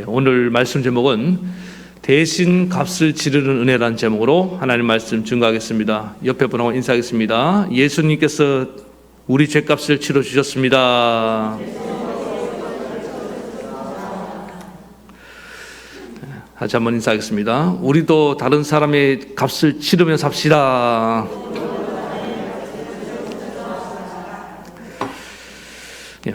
오늘 말씀 제목은 대신 값을 치르는 은혜라는 제목으로 하나님 말씀 증거하겠습니다. 옆에 분하고 인사하겠습니다. 예수님께서 우리 죄값을 치러주셨습니다. 다시 한번 인사하겠습니다. 우리도 다른 사람의 값을 치르며 삽시다.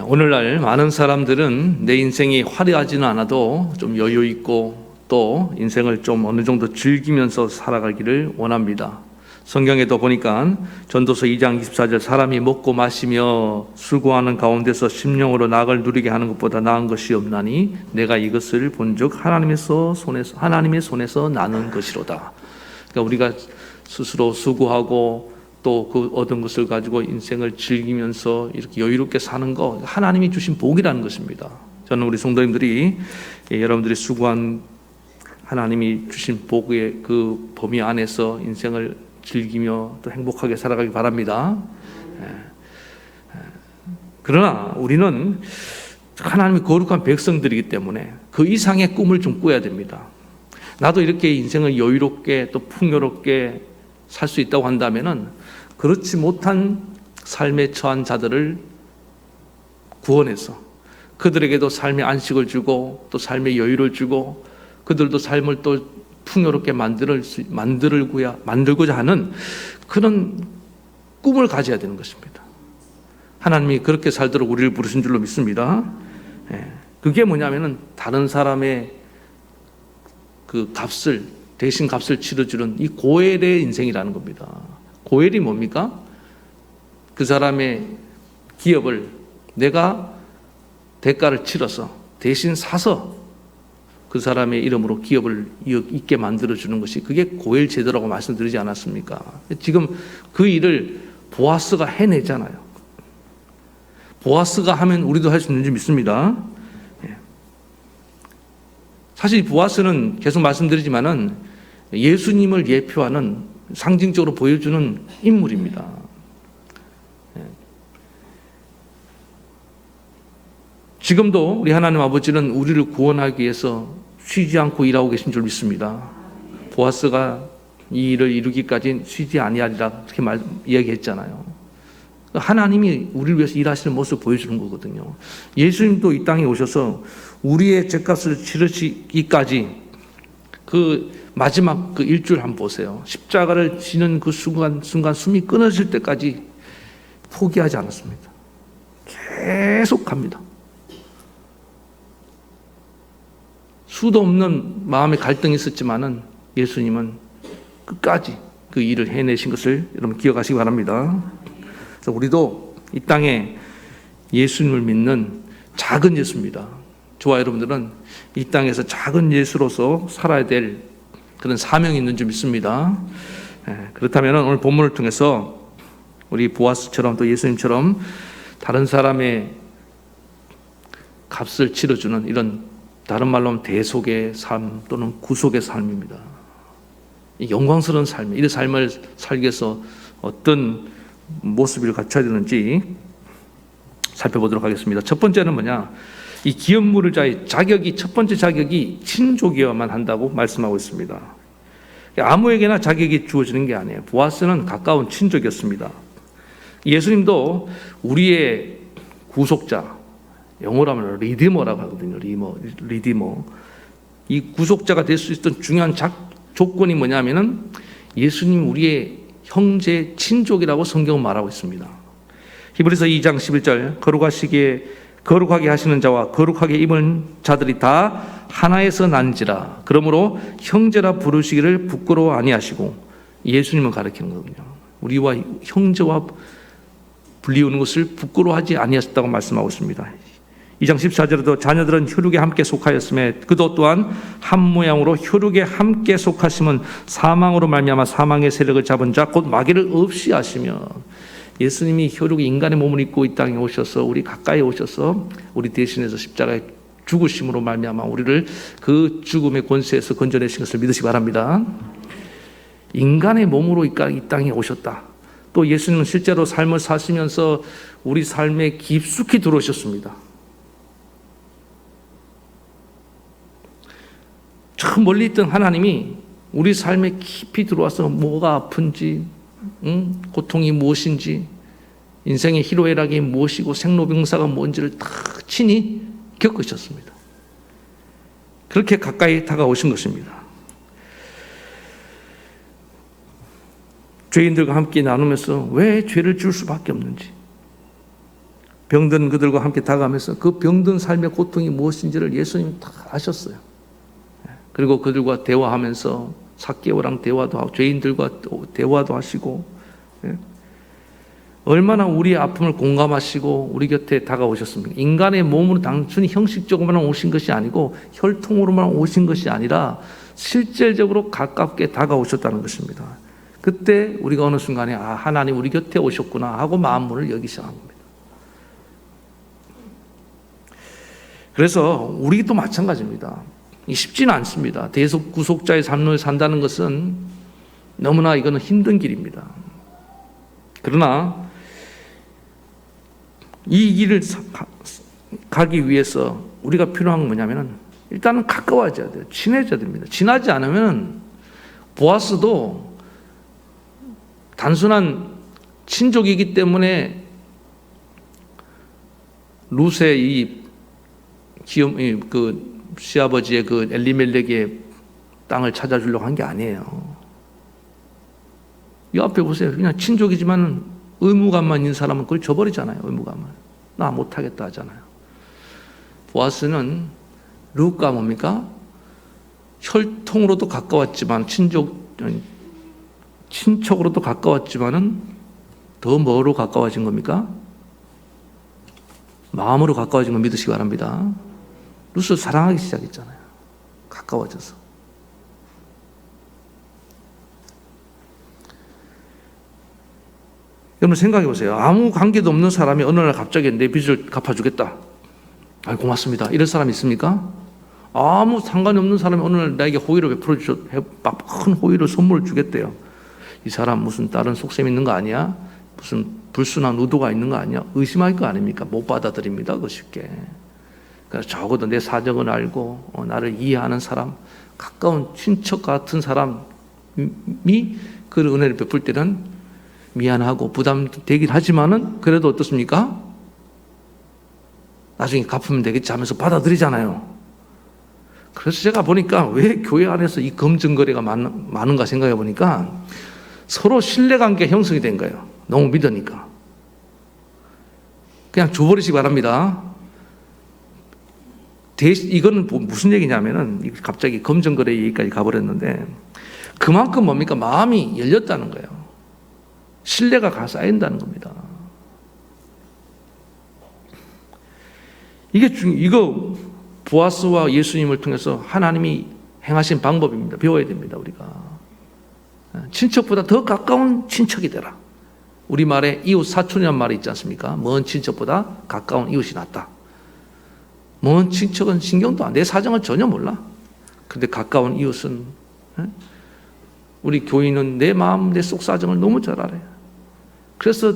오늘날 많은 사람들은 내 인생이 화려하지는 않아도 좀 여유 있고 또 인생을 좀 어느 정도 즐기면서 살아가기를 원합니다. 성경에도 보니까 전도서 2장 24절 사람이 먹고 마시며 수고하는 가운데서 심령으로 낙을 누리게 하는 것보다 나은 것이 없나니 내가 이것을 본즉 하나님의 손에서 나는 것이로다. 그러니까 우리가 스스로 수고하고 또 그 얻은 것을 가지고 인생을 즐기면서 이렇게 여유롭게 사는 거 하나님이 주신 복이라는 것입니다. 저는 우리 성도님들이 여러분들이 수고한 하나님이 주신 복의 그 범위 안에서 인생을 즐기며 또 행복하게 살아가기 바랍니다. 그러나 우리는 하나님의 거룩한 백성들이기 때문에 그 이상의 꿈을 좀 꾸어야 됩니다. 나도 이렇게 인생을 여유롭게 또 풍요롭게 살 수 있다고 한다면은 그렇지 못한 삶에 처한 자들을 구원해서 그들에게도 삶의 안식을 주고 또 삶의 여유를 주고 그들도 삶을 또 풍요롭게 만들고자 하는 그런 꿈을 가져야 되는 것입니다. 하나님이 그렇게 살도록 우리를 부르신 줄로 믿습니다. 그게 뭐냐면은 다른 사람의 그 대신 값을 치러주는 이 고엘의 인생이라는 겁니다. 고엘이 뭡니까? 그 사람의 기업을 내가 대가를 치러서 대신 사서 그 사람의 이름으로 기업을 있게 만들어주는 것이 그게 고엘 제도라고 말씀드리지 않았습니까? 지금 그 일을 보아스가 해내잖아요. 보아스가 하면 우리도 할 수 있는지 믿습니다. 사실 보아스는 계속 말씀드리지만은 예수님을 예표하는 상징적으로 보여주는 인물입니다. 지금도 우리 하나님 아버지는 우리를 구원하기 위해서 쉬지 않고 일하고 계신 줄 믿습니다. 보아스가 이 일을 이루기까지 쉬지 아니하리라 그렇게 이야기했잖아요. 하나님이 우리를 위해서 일하시는 모습을 보여주는 거거든요. 예수님도 이 땅에 오셔서 우리의 죄값을 치르시기까지 그 마지막 그 일주일 한번 보세요. 십자가를 지는 그 순간 숨이 끊어질 때까지 포기하지 않았습니다. 계속 갑니다. 수도 없는 마음의 갈등이 있었지만은 예수님은 끝까지 그 일을 해내신 것을 여러분 기억하시기 바랍니다. 그래서 우리도 이 땅에 예수님을 믿는 작은 예수입니다. 저와 여러분들은 이 땅에서 작은 예수로서 살아야 될 그런 사명이 있는 줄 믿습니다. 그렇다면 오늘 본문을 통해서 우리 보아스처럼 또 예수님처럼 다른 사람의 값을 치러주는 이런 다른 말로 하면 대속의 삶 또는 구속의 삶입니다. 이 영광스러운 삶, 이 삶을 살기 위해서 어떤 모습을 갖춰야 되는지 살펴보도록 하겠습니다. 첫 번째는 뭐냐? 이 기업 물을 자의 자격이 첫 번째 자격이 친족이어야만 한다고 말씀하고 있습니다. 아무에게나 자격이 주어지는 게 아니에요. 보아스는 가까운 친족이었습니다. 예수님도 우리의 구속자, 영어로 하면 리디머라고 하거든요. 리디머. 이 구속자가 될 수 있던 중요한 조건이 뭐냐면은 예수님 우리의 형제 친족이라고 성경은 말하고 있습니다. 히브리서 2장 11절 거룩하게 하시는 자와 거룩하게 입은 자들이 다 하나에서 난지라. 그러므로 형제라 부르시기를 부끄러워 아니하시고 예수님을 가리키는 거거든요. 우리와 형제와 불리우는 것을 부끄러워하지 아니하셨다고 말씀하고 있습니다. 2장 14절에도 자녀들은 혈육에 함께 속하였음에 그도 또한 한 모양으로 혈육에 함께 속하심은 사망으로 말미암아 사망의 세력을 잡은 자 곧 마귀를 없이 하시며 예수님이 혈육의 인간의 몸을 입고 이 땅에 오셔서 우리 가까이 오셔서 우리 대신해서 십자가에 죽으심으로 말미암아 우리를 그 죽음의 권세에서 건져내신 것을 믿으시기 바랍니다. 인간의 몸으로 이 땅에 오셨다. 또 예수님은 실제로 삶을 사시면서 우리 삶에 깊숙이 들어오셨습니다. 저 멀리 있던 하나님이 우리 삶에 깊이 들어와서 뭐가 아픈지, 고통이 무엇인지, 인생의 희로애락이 무엇이고 생로병사가 뭔지를 다 친히 겪으셨습니다. 그렇게 가까이 다가오신 것입니다. 죄인들과 함께 나누면서 왜 죄를 지을 수밖에 없는지, 병든 그들과 함께 다가가면서 그 병든 삶의 고통이 무엇인지를 예수님이 다 아셨어요. 그리고 그들과 대화하면서 삭개오랑 대화도 하고 죄인들과 대화도 하시고, 얼마나 우리의 아픔을 공감하시고 우리 곁에 다가오셨습니까? 인간의 몸으로 단순히 형식적으로만 오신 것이 아니고 혈통으로만 오신 것이 아니라 실질적으로 가깝게 다가오셨다는 것입니다. 그때 우리가 어느 순간에 하나님 우리 곁에 오셨구나 하고 마음문을 열기 시작한 겁니다. 그래서 우리도 마찬가지입니다. 쉽지는 않습니다. 구속자의 삶을 산다는 것은 너무나 이거는 힘든 길입니다. 그러나 이 길을 가기 위해서 우리가 필요한 건 뭐냐면 일단은 가까워져야 돼요. 친해져야 됩니다. 친하지 않으면 보아스도 단순한 친족이기 때문에 룻의 그 시아버지의 그 엘리멜렉의 땅을 찾아주려고 한 게 아니에요. 이 앞에 보세요. 그냥 친족이지만 의무감만 있는 사람은 그걸 줘버리잖아요. 의무감을. 나 못하겠다 하잖아요. 보아스는 룻과 뭡니까? 혈통으로도 가까웠지만 친척으로도 가까웠지만은 더 뭐로 가까워진 겁니까? 마음으로 가까워진 걸 믿으시기 바랍니다. 룻을 사랑하기 시작했잖아요. 가까워져서. 여러분 생각해 보세요. 아무 관계도 없는 사람이 어느 날 갑자기 내 빚을 갚아주겠다. 고맙습니다. 이런 사람 있습니까? 아무 상관이 없는 사람이 어느 날 나에게 호의를 베풀어 주셔, 큰 호의를 선물을 주겠대요. 이 사람 무슨 다른 속셈 있는 거 아니야? 무슨 불순한 의도가 있는 거 아니야? 의심할 거 아닙니까? 못 받아들입니다. 그 쉽게. 그래서 적어도 내 사정을 알고 나를 이해하는 사람, 가까운 친척 같은 사람이 그 은혜를 베풀 때는 미안하고 부담되긴 하지만은 그래도 어떻습니까? 나중에 갚으면 되겠지 하면서 받아들이잖아요. 그래서 제가 보니까 왜 교회 안에서 이 검증거래가 많은가 생각해 보니까 서로 신뢰관계 형성이 된 거예요. 너무 믿으니까. 그냥 줘버리시기 바랍니다. 이거는 무슨 얘기냐면은 갑자기 검증거래 얘기까지 가버렸는데 그만큼 뭡니까? 마음이 열렸다는 거예요. 신뢰가 쌓인다는 겁니다. 이거 보아스와 예수님을 통해서 하나님이 행하신 방법입니다. 배워야 됩니다. 우리가 친척보다 더 가까운 친척이 되라. 우리말에 이웃 사촌이란 말이 있지 않습니까? 먼 친척보다 가까운 이웃이 낫다. 먼 친척은 신경도 안 돼. 내 사정을 전혀 몰라. 그런데 가까운 이웃은, 우리 교인은 내 마음, 내 속 사정을 너무 잘 알아요. 그래서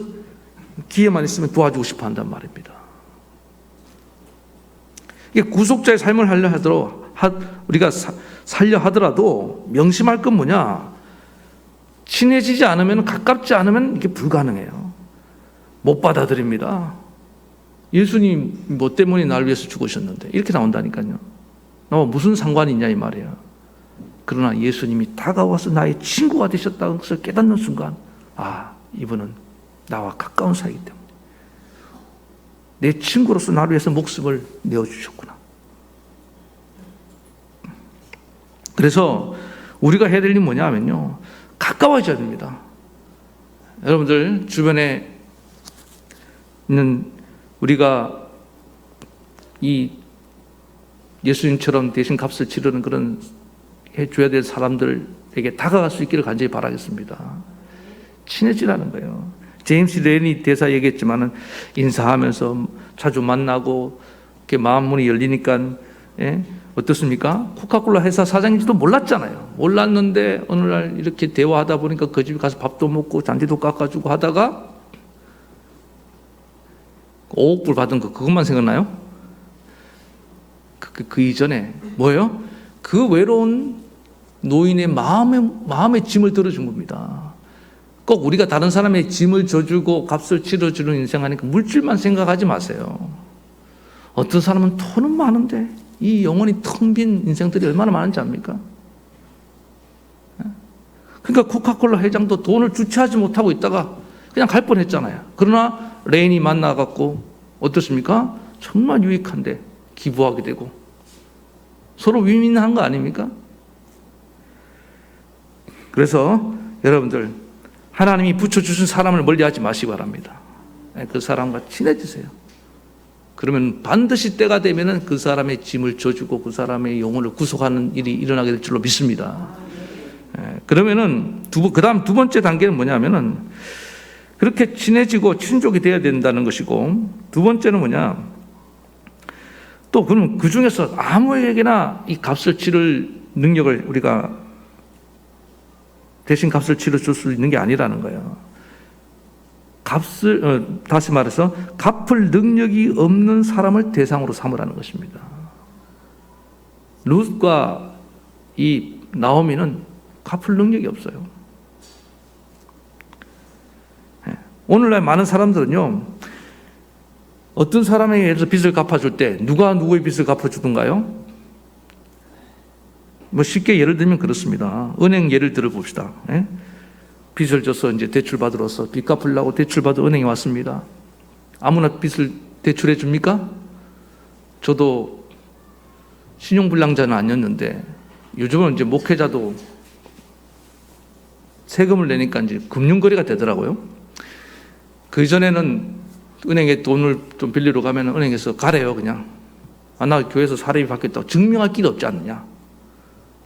기회만 있으면 도와주고 싶어 한단 말입니다. 이게 구속자의 삶을 하려 하더라도, 우리가 살려 하더라도 명심할 건 뭐냐? 친해지지 않으면, 가깝지 않으면 이게 불가능해요. 못 받아들입니다. 예수님 뭐 때문에 나를 위해서 죽으셨는데 이렇게 나온다니까요. 나와 무슨 상관이 있냐 이 말이에요. 그러나 예수님이 다가와서 나의 친구가 되셨다는 것을 깨닫는 순간 이분은 나와 가까운 사이이기 때문에 내 친구로서 나를 위해서 목숨을 내어주셨구나. 그래서 우리가 해야 될 일은 뭐냐 하면요, 가까워져야 됩니다. 여러분들 주변에 있는 우리가 이 예수님처럼 대신 값을 치르는 그런 해줘야 될 사람들에게 다가갈 수 있기를 간절히 바라겠습니다. 친해지라는 거예요. 제임스 렌이 대사 얘기했지만은 인사하면서 자주 만나고 이렇게 마음문이 열리니까 어떻습니까? 코카콜라 회사 사장인지도 몰랐잖아요. 몰랐는데 어느 날 이렇게 대화하다 보니까 그 집에 가서 밥도 먹고 잔디도 깎아주고 하다가 5억 불 받은 거 그것만 생각나요? 그 이전에 뭐예요? 그 외로운 노인의 마음의 짐을 들어준 겁니다. 꼭 우리가 다른 사람의 짐을 져주고 값을 치러주는 인생 하니까 물질만 생각하지 마세요. 어떤 사람은 돈은 많은데 이 영혼이 텅 빈 인생들이 얼마나 많은지 압니까? 그러니까 코카콜라 회장도 돈을 주체하지 못하고 있다가 그냥 갈 뻔했잖아요. 그러나 레인이 만나갖고 어떻습니까? 정말 유익한데 기부하게 되고 서로 윈윈한 거 아닙니까? 그래서 여러분들 하나님이 붙여주신 사람을 멀리하지 마시기 바랍니다. 그 사람과 친해지세요. 그러면 반드시 때가 되면은 그 사람의 짐을 져주고 그 사람의 영혼을 구속하는 일이 일어나게 될 줄로 믿습니다. 그러면은 그다음 두 번째 단계는 뭐냐면은 그렇게 친해지고 친족이 되어야 된다는 것이고, 두 번째는 뭐냐? 또 그러면 그 중에서 아무에게나 이 값을 치를 능력을 우리가 대신 값을 치러줄 수 있는 게 아니라는 거예요. 다시 말해서 갚을 능력이 없는 사람을 대상으로 삼으라는 것입니다. 룻과 이 나오미는 갚을 능력이 없어요. 오늘날 많은 사람들은요, 어떤 사람에게 빚을 갚아줄 때 누가 누구의 빚을 갚아주던가요? 뭐 쉽게 예를 들면 그렇습니다. 은행 예를 들어봅시다. 빚을 져서 이제 대출 받으러서 빚 갚으려고 대출 받아 은행에 왔습니다. 아무나 빚을 대출해 줍니까? 저도 신용불량자는 아니었는데 요즘은 이제 목회자도 세금을 내니까 이제 금융거래가 되더라고요. 그 이전에는 은행에 돈을 좀 빌리러 가면 은행에서 가래요, 그냥. 나 교회에서 사례비 받겠다고 증명할 길이 없지 않느냐.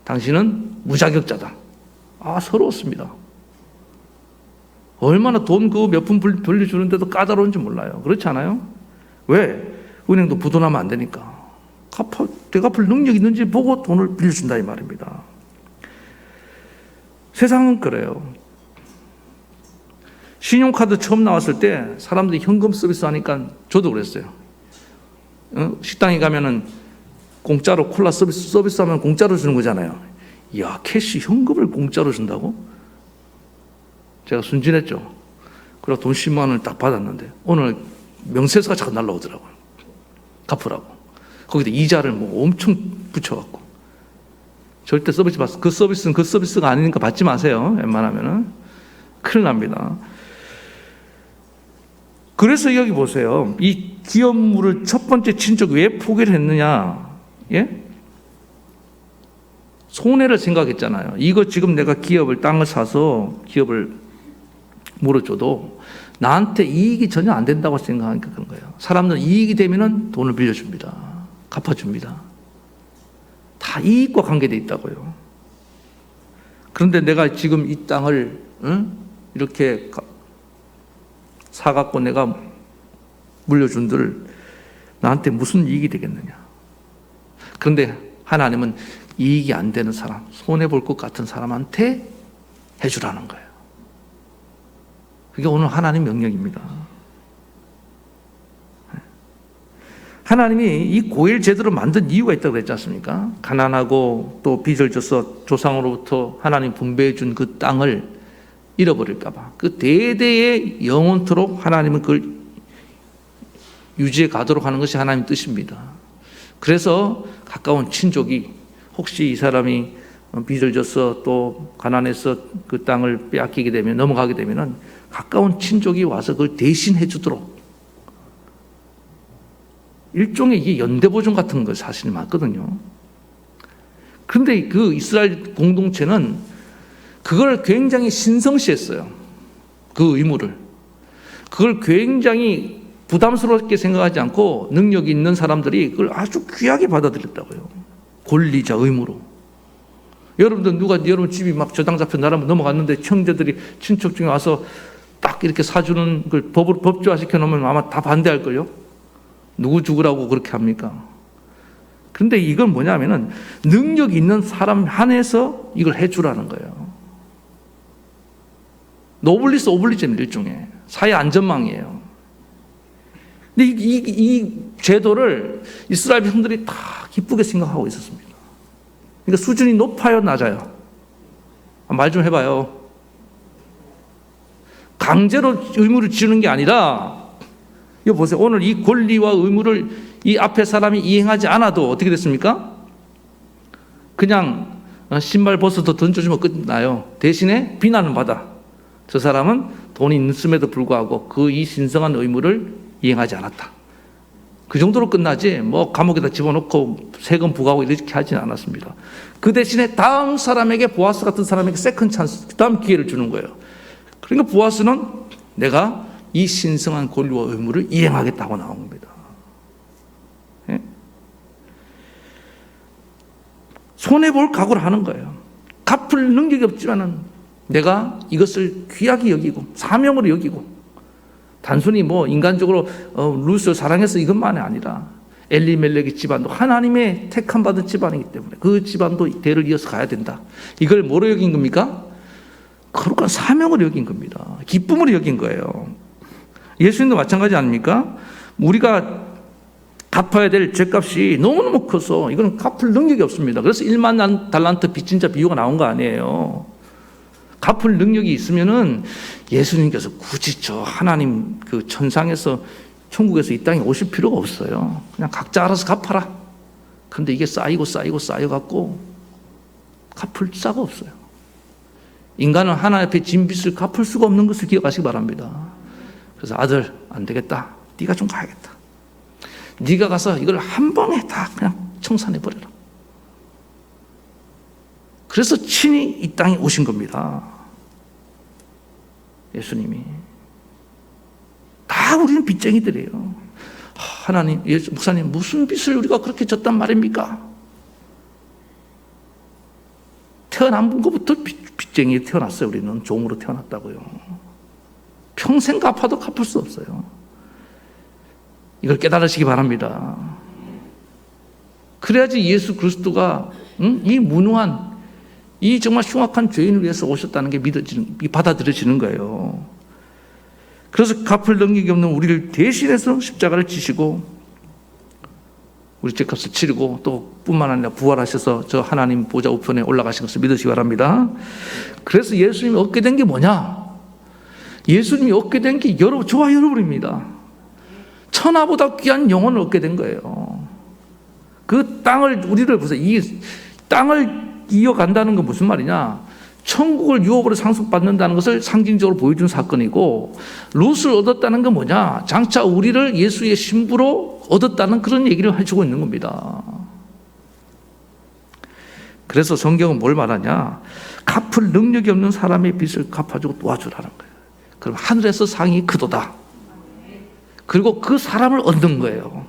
당신은 무자격자다. 서러웠습니다. 얼마나 돈 그 몇 푼 빌려주는데도 까다로운지 몰라요. 그렇지 않아요? 왜? 은행도 부도나면 안 되니까. 되갚을 능력이 있는지 보고 돈을 빌려준다 이 말입니다. 세상은 그래요. 신용카드 처음 나왔을 때 사람들이 현금 서비스 하니까 저도 그랬어요. 식당에 가면은 공짜로 콜라 서비스 하면 공짜로 주는 거잖아요. 이야, 캐시 현금을 공짜로 준다고? 제가 순진했죠. 그래서 돈 10만 원을 딱 받았는데 오늘 명세서가 자꾸 날라오더라고요. 갚으라고. 거기다 이자를 뭐 엄청 붙여갖고. 절대 서비스 그 서비스는 그 서비스가 아니니까 받지 마세요. 웬만하면은. 큰일 납니다. 그래서 여기 보세요. 이 기업물을 첫 번째 친척 왜 포기를 했느냐? 예? 손해를 생각했잖아요. 이거 지금 내가 땅을 사서 기업을 물어줘도 나한테 이익이 전혀 안 된다고 생각하니까 그런 거예요. 사람들은 이익이 되면은 돈을 빌려줍니다. 갚아줍니다. 다 이익과 관계되어 있다고요. 그런데 내가 지금 이 땅을 이렇게 사갖고 내가 물려준들 나한테 무슨 이익이 되겠느냐. 그런데 하나님은 이익이 안 되는 사람, 손해볼 것 같은 사람한테 해주라는 거예요. 그게 오늘 하나님 명령입니다. 하나님이 이 고일 제도를 만든 이유가 있다고 그랬지 않습니까? 가난하고 또 빚을 져서 조상으로부터 하나님 분배해 준 그 땅을 잃어버릴까 봐. 그 대대에 영원토록 하나님은 그걸 유지해 가도록 하는 것이 하나님의 뜻입니다. 그래서 가까운 친족이 혹시 이 사람이 빚을 져서 또 가난해서 그 땅을 빼앗기게 되면 넘어가게 되면은 가까운 친족이 와서 그걸 대신해 주도록 일종의 이게 연대보증 같은 거 사실 맞거든요. 그런데 그 이스라엘 공동체는 그걸 굉장히 신성시했어요. 그 의무를. 그걸 굉장히 부담스럽게 생각하지 않고 능력이 있는 사람들이 그걸 아주 귀하게 받아들였다고요. 권리자 의무로. 여러분들 여러분 집이 막 저당 잡혀 나라면 넘어갔는데 형제들이 친척 중에 와서 딱 이렇게 사주는 걸 법조화 시켜놓으면 아마 다 반대할걸요. 누구 죽으라고 그렇게 합니까? 그런데 이건 뭐냐면은 능력 있는 사람 한해서 이걸 해주라는 거예요. 노블리스 오블리즘 일종의 사회 안전망이에요. 근데 이 제도를 이스라엘 백성들이 다 기쁘게 생각하고 있었습니다. 그러니까 수준이 높아요, 낮아요? 말 좀 해봐요. 강제로 의무를 지우는 게 아니라, 이거 보세요. 오늘 이 권리와 의무를 이 앞에 사람이 이행하지 않아도 어떻게 됐습니까? 그냥 신발 벗어서 던져주면 끝나요. 대신에 비난을 받아. 저 사람은 돈이 있음에도 불구하고 그 이 신성한 의무를 이행하지 않았다. 그 정도로 끝나지 뭐 감옥에다 집어넣고 세금 부과하고 이렇게 하지는 않았습니다. 그 대신에 다음 사람에게, 보아스 같은 사람에게 세컨 찬스, 그 다음 기회를 주는 거예요. 그러니까 보아스는 내가 이 신성한 권리와 의무를 이행하겠다고 나온 겁니다. 예? 손해볼 각오를 하는 거예요. 갚을 능력이 없지만은 내가 이것을 귀하게 여기고 사명으로 여기고, 단순히 뭐 인간적으로 룻을 사랑해서 이것만이 아니라 엘리멜렉의 집안도 하나님의 택함 받은 집안이기 때문에 그 집안도 대를 이어서 가야 된다. 이걸 뭐로 여긴 겁니까? 거룩한 사명으로 여긴 겁니다. 기쁨으로 여긴 거예요. 예수님도 마찬가지 아닙니까? 우리가 갚아야 될 죄값이 너무너무 커서 이거는 갚을 능력이 없습니다. 그래서 1만 달란트 빚진 자 비유가 나온 거 아니에요. 갚을 능력이 있으면은 예수님께서 굳이 저 하나님 그 천상에서, 천국에서 이 땅에 오실 필요가 없어요. 그냥 각자 알아서 갚아라. 그런데 이게 쌓여갖고 갚을 자가 없어요. 인간은 하나님 앞에 진 빚을 갚을 수가 없는 것을 기억하시기 바랍니다. 그래서 아들, 안 되겠다. 네가 좀 가야겠다. 네가 가서 이걸 한 번에 다 그냥 청산해버려라. 그래서 친히 이 땅에 오신 겁니다. 예수님이. 다 우리는 빚쟁이들이에요. 하나님, 목사님, 무슨 빚을 우리가 그렇게 졌단 말입니까? 태어난 것부터 빚쟁이 태어났어요. 우리는 종으로 태어났다고요. 평생 갚아도 갚을 수 없어요. 이걸 깨달으시기 바랍니다. 그래야지 예수 그리스도가 이 무능한, 이 정말 흉악한 죄인을 위해서 오셨다는 게 받아들여지는 거예요. 그래서 갚을 능력이 없는 우리를 대신해서 십자가를 지시고 우리 죄값을 치르고 또 뿐만 아니라 부활하셔서 저 하나님 보좌 우편에 올라가신 것을 믿으시기 바랍니다. 그래서 예수님이 얻게 된 게 뭐냐? 예수님이 얻게 된 게 저와 여러분입니다. 천하보다 귀한 영혼을 얻게 된 거예요. 그 땅을, 우리를 보세요. 이 땅을 이어간다는 건 무슨 말이냐? 천국을 유업으로 상속받는다는 것을 상징적으로 보여준 사건이고, 룻을 얻었다는 건 뭐냐? 장차 우리를 예수의 신부로 얻었다는 그런 얘기를 해주고 있는 겁니다. 그래서 성경은 뭘 말하냐? 갚을 능력이 없는 사람의 빚을 갚아주고 도와주라는 거예요. 그럼 하늘에서 상이 크도다. 그리고 그 사람을 얻는 거예요.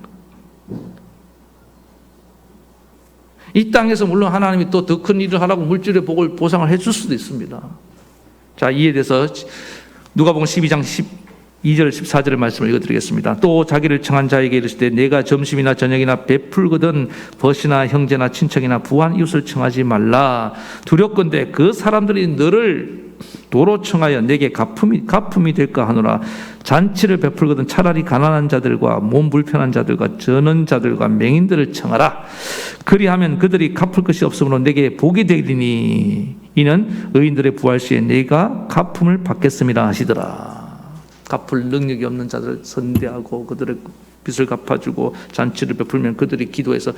이 땅에서 물론 하나님이 또 더 큰 일을 하라고 물질의 복을 보상을 해줄 수도 있습니다. 자, 이에 대해서 누가복음 12장 12절 14절의 말씀을 읽어드리겠습니다. 또 자기를 청한 자에게 이르시되 내가 점심이나 저녁이나 베풀거든 벗이나 형제나 친척이나 부한 이웃을 청하지 말라. 두렵건대 그 사람들이 너를 도로 청하여 내게 가품이 될까 하노라. 잔치를 베풀거든 차라리 가난한 자들과 몸 불편한 자들과 저는 자들과 맹인들을 청하라. 그리하면 그들이 갚을 것이 없으므로 내게 복이 되리니 이는 의인들의 부활 시에 내가 가품을 받겠습니다 하시더라. 갚을 능력이 없는 자들을 선대하고 그들의 빚을 갚아주고 잔치를 베풀면 그들이 기도해서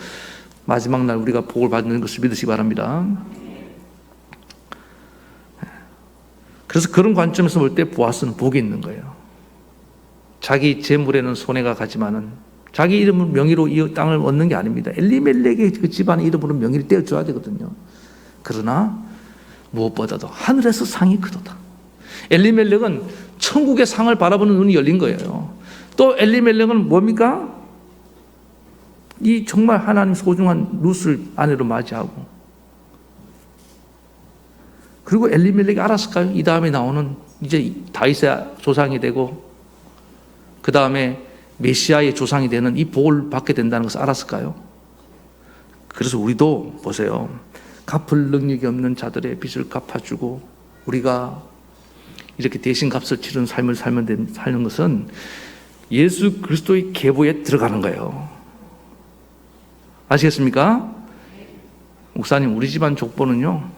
마지막 날 우리가 복을 받는 것을 믿으시기 바랍니다. 그래서 그런 관점에서 볼 때 보아스는 복이 있는 거예요. 자기 재물에는 손해가 가지만은 자기 이름을 명의로 이 땅을 얻는 게 아닙니다. 엘리멜렉의 그 집안의 이름으로 명의를 떼어줘야 되거든요. 그러나 무엇보다도 하늘에서 상이 크도다. 엘리멜렉은 천국의 상을 바라보는 눈이 열린 거예요. 또 엘리멜렉은 뭡니까? 이 정말 하나님 소중한 룻을 아내로 맞이하고, 그리고 엘리멜렉이 알았을까요? 이 다음에 나오는 이제 다윗의 조상이 되고 그 다음에 메시아의 조상이 되는 이 복을 받게 된다는 것을 알았을까요? 그래서 우리도 보세요. 갚을 능력이 없는 자들의 빚을 갚아주고 우리가 이렇게 대신 값을 치르는 삶을 사는 것은 예수 그리스도의 계보에 들어가는 거예요. 아시겠습니까? 목사님, 우리 집안 족보는요,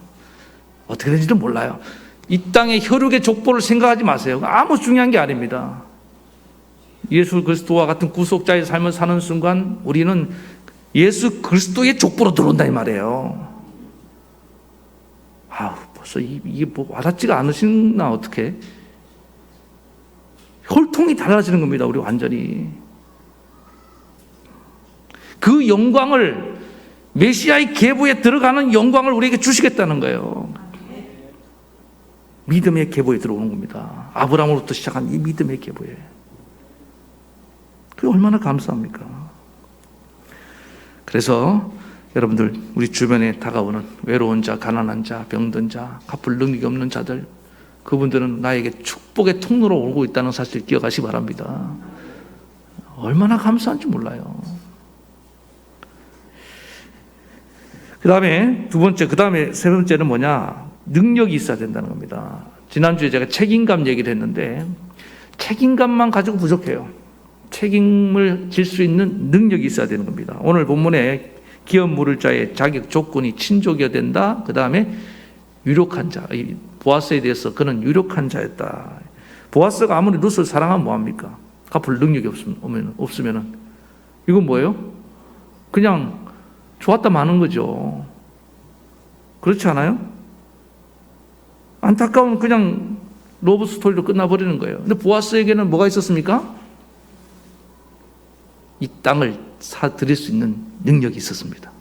어떻게 되는지도 몰라요. 이 땅의 혈육의 족보를 생각하지 마세요. 아무 중요한 게 아닙니다. 예수 그리스도와 같은 구속자의 삶을 사는 순간 우리는 예수 그리스도의 족보로 들어온다 이 말이에요. 벌써 이게 뭐 와닿지가 않으시나 어떻게? 혈통이 달라지는 겁니다. 우리 완전히. 그 영광을, 메시아의 계보에 들어가는 영광을 우리에게 주시겠다는 거예요. 믿음의 계보에 들어오는 겁니다. 아브라함으로부터 시작한 이 믿음의 계보에. 그게 얼마나 감사합니까? 그래서 여러분들, 우리 주변에 다가오는 외로운 자, 가난한 자, 병든 자, 갚을 능력이 없는 자들, 그분들은 나에게 축복의 통로로 오고 있다는 사실을 기억하시기 바랍니다. 얼마나 감사한지 몰라요. 그 다음에 두 번째, 그 다음에 세 번째는 뭐냐? 능력이 있어야 된다는 겁니다. 지난주에 제가 책임감 얘기를 했는데, 책임감만 가지고 부족해요. 책임을 질 수 있는 능력이 있어야 되는 겁니다. 오늘 본문에 기업 물을 자의 자격 조건이 친족이어야 된다. 그 다음에 유력한 자, 보아스에 대해서 그는 유력한 자였다. 보아스가 아무리 룻을 사랑하면 뭐합니까? 갚을 능력이 없으면은 이건 뭐예요? 그냥 좋았다 마는 거죠. 그렇지 않아요? 안타까운 그냥 러브 스토리로 끝나버리는 거예요. 근데 보아스에게는 뭐가 있었습니까? 이 땅을 사드릴 수 있는 능력이 있었습니다.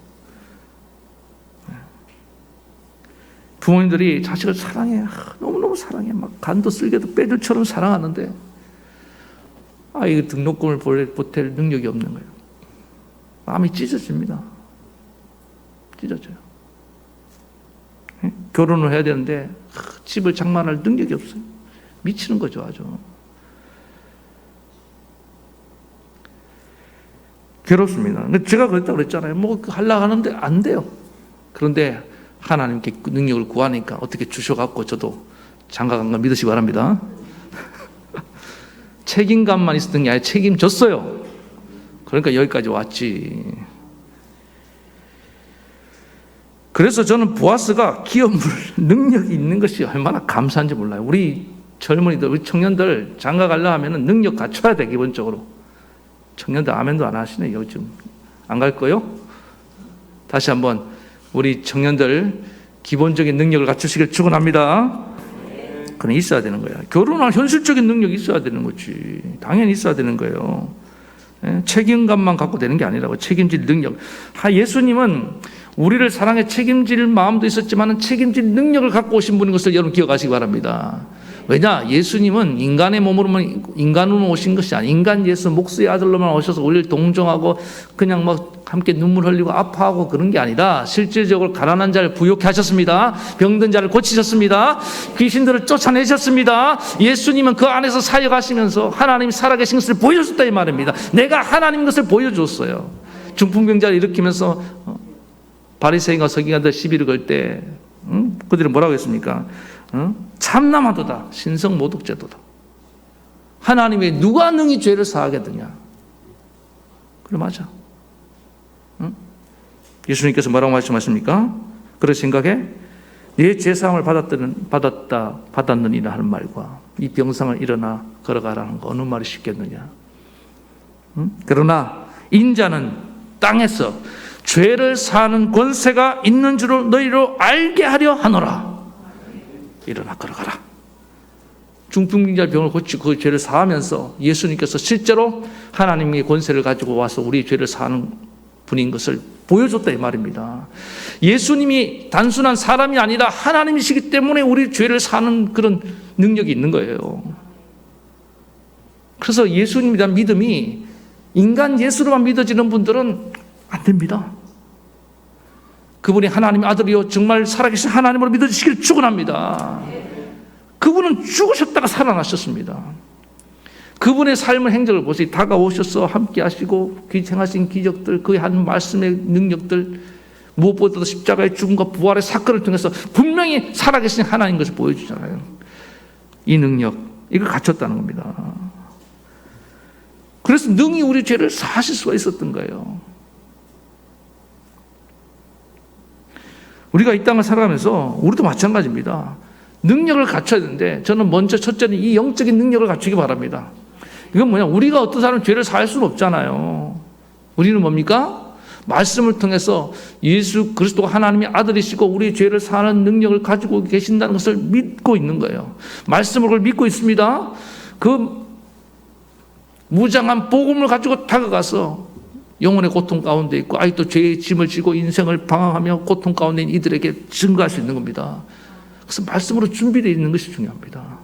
부모님들이 자식을 사랑해. 너무너무 사랑해. 막 간도 쓸개도 빼줄처럼 사랑하는데, 이거 등록금을 보탤 능력이 없는 거예요. 마음이 찢어집니다. 찢어져요. 결혼을 해야 되는데, 집을 장만할 능력이 없어요. 미치는 거죠, 아주. 괴롭습니다. 근데 제가 그랬다고 그랬잖아요. 뭐 하려고 하는데 안 돼요. 그런데 하나님께 능력을 구하니까 어떻게 주셔갖고 저도 장가간 걸 믿으시기 바랍니다. 책임감만 있었던 게 아니라 책임졌어요. 그러니까 여기까지 왔지. 그래서 저는 보아스가 기업물 능력이 있는 것이 얼마나 감사한지 몰라요. 우리 젊은이들, 우리 청년들 장가가려 하면 능력 갖춰야 돼, 기본적으로. 청년들 아멘도 안 하시네요. 요즘 안 갈 거요? 다시 한번 우리 청년들 기본적인 능력을 갖추시길 축원합니다. 그건 있어야 되는 거야. 결혼할 현실적인 능력이 있어야 되는 거지. 당연히 있어야 되는 거예요. 책임감만 갖고 되는 게 아니라고. 책임질 능력. 예수님은 우리를 사랑해 책임질 마음도 있었지만 책임질 능력을 갖고 오신 분인 것을 여러분 기억하시기 바랍니다. 왜냐? 예수님은 인간의 몸으로만, 인간으로 오신 것이 아니라 인간 예수 목수의 아들로만 오셔서 우리를 동정하고 그냥 막 함께 눈물 흘리고 아파하고 그런 게 아니라 실질적으로 가난한 자를 부욕해 하셨습니다. 병든 자를 고치셨습니다. 귀신들을 쫓아내셨습니다. 예수님은 그 안에서 사역하시면서 하나님이 살아계신 것을 보여줬다 이 말입니다. 내가 하나님인 것을 보여줬어요. 중풍병자를 일으키면서 바리새인과 서기관들 시비를 걸 때 그들은 뭐라고 했습니까? 참남하도다. 신성모독죄도다. 하나님의 누가 능히 죄를 사하겠느냐. 그래 맞아. 예수님께서 뭐라고 말씀하십니까? 그래 생각해? 내 죄사함을 받았느니라 하는 말과 이 병상을 일어나 걸어가라는 거 어느 말이 쉽겠느냐. 그러나 인자는 땅에서 죄를 사하는 권세가 있는 줄을 너희로 알게 하려 하노라. 일어나 걸어가라. 중풍병자 병을 고치고 그 죄를 사하면서 예수님께서 실제로 하나님의 권세를 가지고 와서 우리 죄를 사하는 분인 것을 보여줬다 이 말입니다. 예수님이 단순한 사람이 아니라 하나님이시기 때문에 우리 죄를 사는 그런 능력이 있는 거예요. 그래서 예수님에 대한 믿음이 인간 예수로만 믿어지는 분들은 안 됩니다. 그분이 하나님의 아들이요 정말 살아계신 하나님으로 믿어지시길 축원합니다. 그분은 죽으셨다가 살아나셨습니다. 그분의 삶의 행적을 보세요. 다가오셔서 함께 하시고 행하신 기적들, 그의 한 말씀의 능력들, 무엇보다도 십자가의 죽음과 부활의 사건을 통해서 분명히 살아계신 하나님인 것을 보여주잖아요. 이 능력, 이걸 갖췄다는 겁니다. 그래서 능히 우리 죄를 사하실 수가 있었던 거예요. 우리가 이 땅을 살아가면서 우리도 마찬가지입니다. 능력을 갖춰야 되는데 저는 먼저 첫째는 이 영적인 능력을 갖추기 바랍니다. 이건 뭐냐? 우리가 어떤 사람 죄를 사할 수는 없잖아요. 우리는 뭡니까? 말씀을 통해서 예수 그리스도가 하나님의 아들이시고 우리의 죄를 사하는 능력을 가지고 계신다는 것을 믿고 있는 거예요. 말씀을 그걸 믿고 있습니다. 그 무장한 복음을 가지고 다가가서 영혼의 고통 가운데 있고 아직도 죄의 짐을 지고 인생을 방황하며 고통 가운데 있는 이들에게 증거할 수 있는 겁니다. 그래서 말씀으로 준비되어 있는 것이 중요합니다.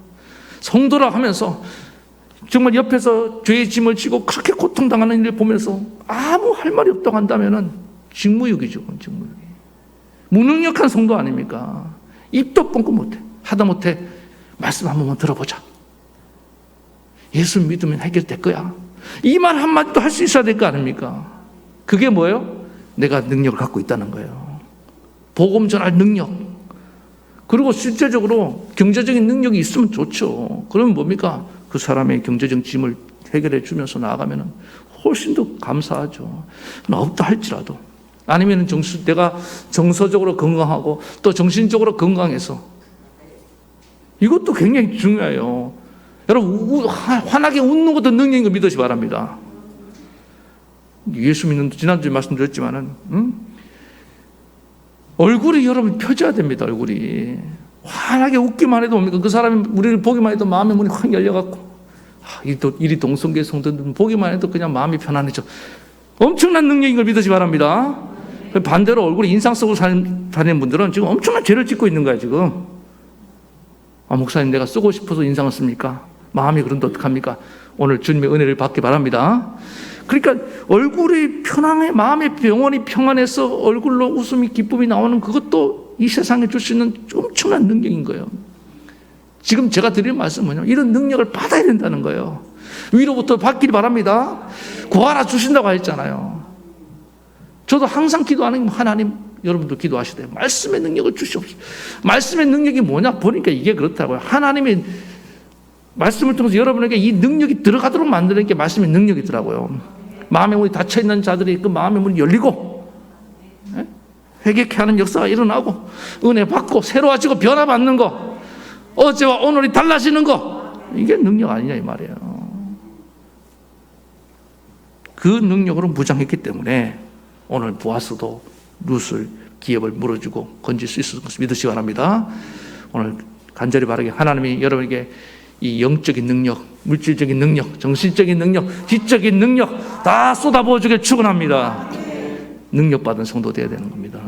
성도라 하면서 정말 옆에서 죄의 짐을 지고 그렇게 고통당하는 일을 보면서 아무 할 말이 없다고 한다면 직무유기죠. 직무유기. 무능력한 성도 아닙니까? 입도 뻥끗 못해. 하다못해 말씀 한 번만 들어보자. 예수 믿으면 해결될 거야. 이 말 한마디도 할 수 있어야 될 거 아닙니까? 그게 뭐예요? 내가 능력을 갖고 있다는 거예요. 복음 전할 능력. 그리고 실제적으로 경제적인 능력이 있으면 좋죠. 그러면 뭡니까? 그 사람의 경제적 짐을 해결해 주면서 나아가면 훨씬 더 감사하죠. 없다 할지라도. 아니면 내가 정서적으로 건강하고 또 정신적으로 건강해서. 이것도 굉장히 중요해요. 여러분, 환하게 웃는 것도 능력인 거 믿으시 바랍니다. 예수 믿는, 지난주에 말씀드렸지만은, 얼굴이 여러분 펴져야 됩니다, 얼굴이. 환하게 웃기만 해도 뭡니까? 그 사람이 우리를 보기만 해도 마음의 문이 확 열려갖고, 이리 동성계 성도들은 보기만 해도 그냥 마음이 편안해져. 엄청난 능력인 걸 믿으시 바랍니다. 반대로 얼굴이 인상 쓰고 사는 분들은 지금 엄청난 죄를 짓고 있는 거야, 지금. 목사님, 내가 쓰고 싶어서 인상을 씁니까? 마음이 그런데 어떡합니까? 오늘 주님의 은혜를 받기 바랍니다. 그러니까 얼굴이 편안해, 마음의 병원이 평안해서 얼굴로 웃음이 기쁨이 나오는 그것도 이 세상에 줄 수 있는 엄청난 능력인 거예요. 지금 제가 드리는 말씀은 뭐냐면 이런 능력을 받아야 된다는 거예요. 위로부터 받기를 바랍니다. 구하라 주신다고 했잖아요. 저도 항상 기도하는 게 하나님, 여러분도 기도하시대요. 말씀의 능력을 주시옵소서. 말씀의 능력이 뭐냐 보니까 이게 그렇다고요. 하나님의 말씀을 통해서 여러분에게 이 능력이 들어가도록 만드는 게 말씀의 능력이더라고요. 마음의 문이 닫혀있는 자들이 그 마음의 문이 열리고 회개케 하는 역사가 일어나고 은혜 받고 새로워지고 변화받는 거, 어제와 오늘이 달라지는 거, 이게 능력 아니냐 이 말이에요. 그 능력으로 무장했기 때문에 오늘 보아스도 룻을 기업을 물어주고 건질 수 있을 것을 믿으시기 바랍니다. 오늘 간절히 바라게 하나님이 여러분에게 이 영적인 능력, 물질적인 능력, 정신적인 능력, 지적인 능력 다 쏟아부어 주길 축원합니다. 능력받은 성도 되어야 되는 겁니다.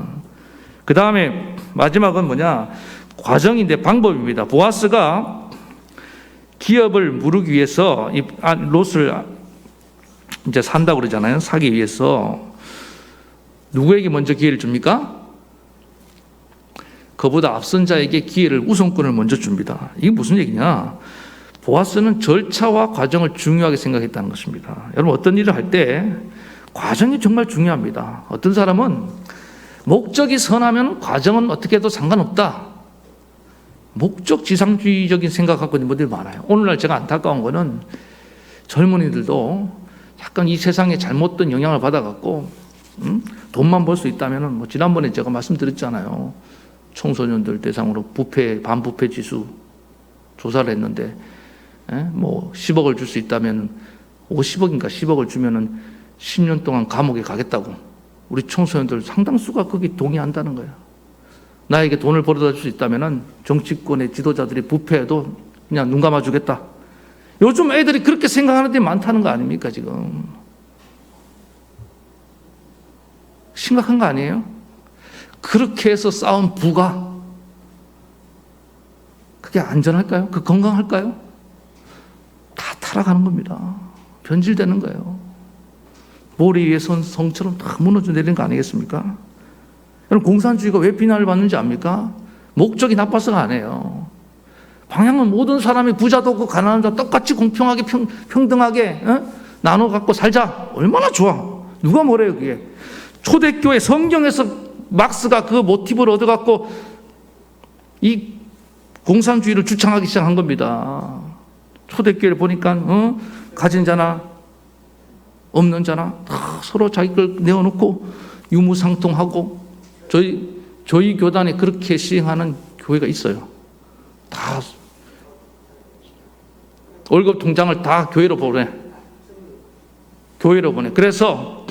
그 다음에 마지막은 뭐냐? 과정인데 방법입니다. 보아스가 기업을 물기 위해서 이 롯을 이제 산다고 그러잖아요. 사기 위해서 누구에게 먼저 기회를 줍니까? 그보다 앞선 자에게 기회를, 우선권을 먼저 줍니다. 이게 무슨 얘기냐? 보아스는 절차와 과정을 중요하게 생각했다는 것입니다. 여러분, 어떤 일을 할 때 과정이 정말 중요합니다. 어떤 사람은 목적이 선하면 과정은 어떻게 해도 상관없다. 목적 지상주의적인 생각 갖고 있는 분들이 많아요. 오늘날 제가 안타까운 거는 젊은이들도 약간 이 세상에 잘못된 영향을 받아갖고 돈만 벌 수 있다면, 뭐 지난번에 제가 말씀드렸잖아요. 청소년들 대상으로 반부패 지수 조사를 했는데, 뭐 10억을 줄 수 있다면 50억인가 10억을 주면은 10년 동안 감옥에 가겠다고. 우리 청소년들 상당수가 거기 동의한다는 거예요. 나에게 돈을 벌어다 줄 수 있다면은 정치권의 지도자들이 부패해도 그냥 눈 감아주겠다. 요즘 애들이 그렇게 생각하는 데 많다는 거 아닙니까, 지금? 심각한 거 아니에요? 그렇게 해서 쌓은 부가 그게 안전할까요? 그 건강할까요? 다 타락하는 겁니다. 변질되는 거예요. 모래 위에 선 성처럼 다 무너져 내리는 거 아니겠습니까? 여러분, 공산주의가 왜 비난을 받는지 압니까? 목적이 나빠서가 아니에요. 방향은 모든 사람이 부자도 없고 가난한 자 똑같이 공평하게 평등하게 나눠 갖고 살자. 얼마나 좋아. 누가 뭐래요 그게. 초대교회 성경에서 막스가 그 모티브를 얻어갖고 이 공산주의를 주창하기 시작한 겁니다. 초대교회를 보니까 가진 자나 없는 자나 다 서로 자기 걸 내어놓고 유무상통하고 저희 저희 교단에 그렇게 시행하는 교회가 있어요. 다 월급 통장을 다 교회로 보내. 교회로 보내. 그래서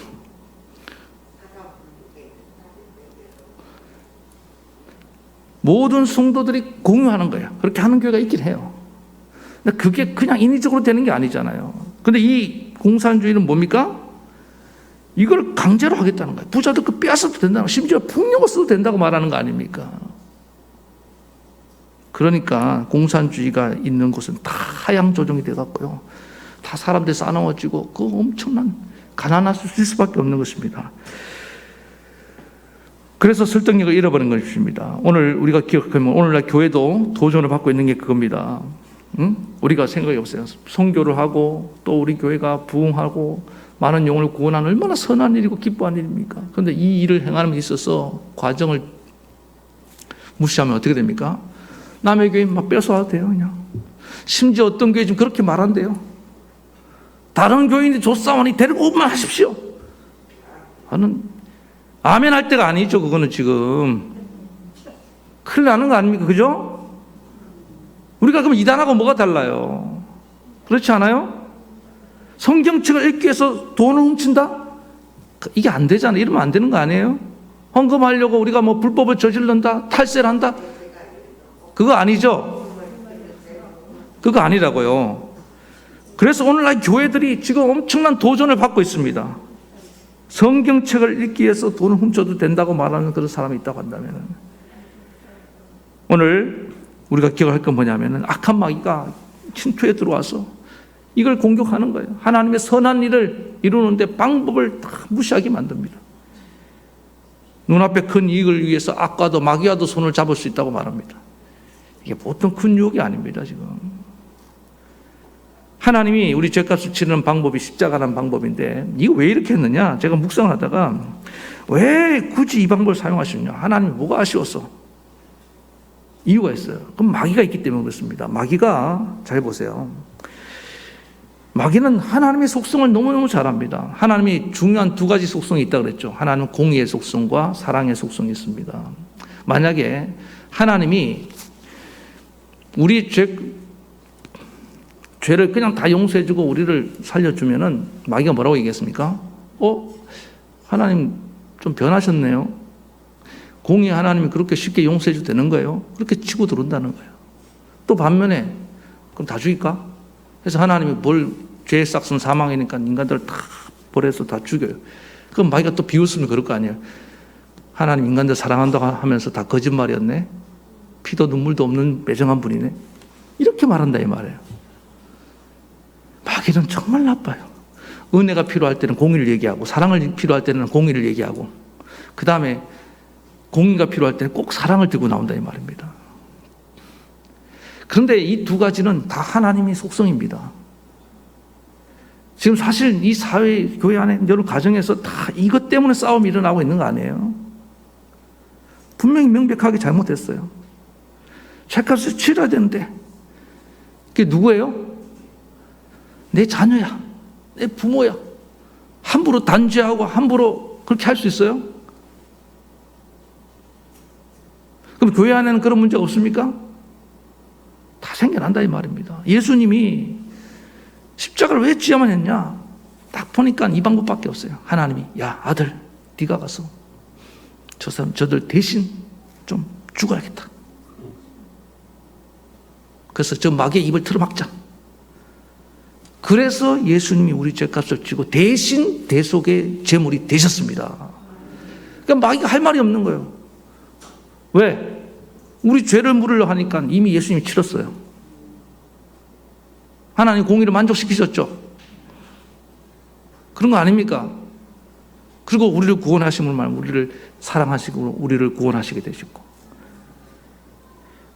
모든 성도들이 공유하는 거예요. 그렇게 하는 교회가 있긴 해요. 근데 그게 그냥 인위적으로 되는 게 아니잖아요. 근데 이 공산주의는 뭡니까? 이걸 강제로 하겠다는 거예요. 부자들 그 빼앗아도 된다고, 심지어 폭력을 써도 된다고 말하는 거 아닙니까? 그러니까 공산주의가 있는 곳은 다 하향 조정이 돼갖고요, 다 사람들이 싸나워지고 그 엄청난 가난할 수밖에 없는 것입니다. 그래서 설득력을 잃어버린 것입니다. 오늘 우리가 기억하면 오늘날 교회도 도전을 받고 있는 게 그겁니다. 우리가 생각해 보세요. 선교를 하고 또 우리 교회가 부흥하고 많은 영혼을 구원하는 얼마나 선한 일이고 기뻐한 일입니까? 그런데 이 일을 행하는 데 있어서 과정을 무시하면 어떻게 됩니까? 남의 교회 막 뺏어와도 돼요, 그냥. 심지어 어떤 교회 좀 그렇게 말한대요. 다른 교인이 조사원이 데리고 오면 하십시오. 하는 아멘 할 때가 아니죠. 그거는 지금 큰일 나는 거 아닙니까? 그죠? 우리가 그럼 이단하고 뭐가 달라요? 그렇지 않아요? 성경책을 읽기 위해서 돈을 훔친다? 이게 안 되잖아요. 이러면 안 되는 거 아니에요? 헌금하려고 우리가 뭐 불법을 저지른다? 탈세를 한다? 그거 아니죠? 그거 아니라고요. 그래서 오늘날 교회들이 지금 엄청난 도전을 받고 있습니다. 성경책을 읽기 위해서 돈을 훔쳐도 된다고 말하는 그런 사람이 있다고 한다면, 오늘 우리가 기억할 건 뭐냐면 악한 마귀가 침투에 들어와서 이걸 공격하는 거예요. 하나님의 선한 일을 이루는데 방법을 다 무시하게 만듭니다. 눈앞에 큰 이익을 위해서 악과도 마귀와도 손을 잡을 수 있다고 말합니다. 이게 보통 큰 유혹이 아닙니다. 지금 하나님이 우리 죄값을 치르는 방법이 십자가라는 방법인데, 이거 왜 이렇게 했느냐? 제가 묵상을 하다가 왜 굳이 이 방법을 사용하시느냐? 하나님이 뭐가 아쉬웠어? 이유가 있어요. 그럼 마귀가 있기 때문에 그렇습니다. 마귀가, 잘 보세요. 마귀는 하나님의 속성을 너무너무 잘 압니다. 하나님이 중요한 두 가지 속성이 있다고 그랬죠. 하나님은 공의의 속성과 사랑의 속성이 있습니다. 만약에 하나님이 우리 죄를 그냥 다 용서해주고 우리를 살려주면은 마귀가 뭐라고 얘기했습니까? 하나님 좀 변하셨네요. 공의 하나님이 그렇게 쉽게 용서해줘도 되는 거예요? 그렇게 치고 들어온다는 거예요. 또 반면에 그럼 다 죽일까? 그래서 하나님이 죄의 싹은 사망이니까 인간들을 다 벌해서 다 죽여요. 그럼 마귀가 또 비웃으면 그럴 거 아니에요. 하나님 인간들 사랑한다고 하면서 다 거짓말이었네. 피도 눈물도 없는 매정한 분이네. 이렇게 말한다 이 말이에요. 마귀는 정말 나빠요. 은혜가 필요할 때는 공의를 얘기하고, 사랑을 필요할 때는 공의를 얘기하고, 그 다음에 공의가 필요할 때는 꼭 사랑을 들고 나온다 이 말입니다. 그런데 이 두 가지는 다 하나님의 속성입니다. 지금 사실 이 사회, 교회 안에 여러 가정에서 다 이것 때문에 싸움이 일어나고 있는 거 아니에요? 분명히 명백하게 잘못했어요. 죄값을 치러야 되는데 그게 누구예요? 내 자녀야, 내 부모야. 함부로 단죄하고 함부로 그렇게 할 수 있어요? 그럼 교회 안에는 그런 문제가 없습니까? 다 생겨난다 이 말입니다. 예수님이 십자가를 왜 쥐어만 했냐? 딱 보니까 이 방법밖에 없어요. 하나님이, 야 아들, 네가 가서 저들 대신 좀 죽어야겠다. 그래서 저 마귀의 입을 틀어막자. 그래서 예수님이 우리 죄값을 지고 대신 대속의 제물이 되셨습니다. 그러니까 마귀가 할 말이 없는 거예요. 왜? 우리 죄를 물으려 하니까 이미 예수님이 치렀어요. 하나님 공의를 만족시키셨죠. 그런 거 아닙니까? 그리고 우리를 구원하심을 말, 우리를 사랑하시고 우리를 구원하시게 되셨고.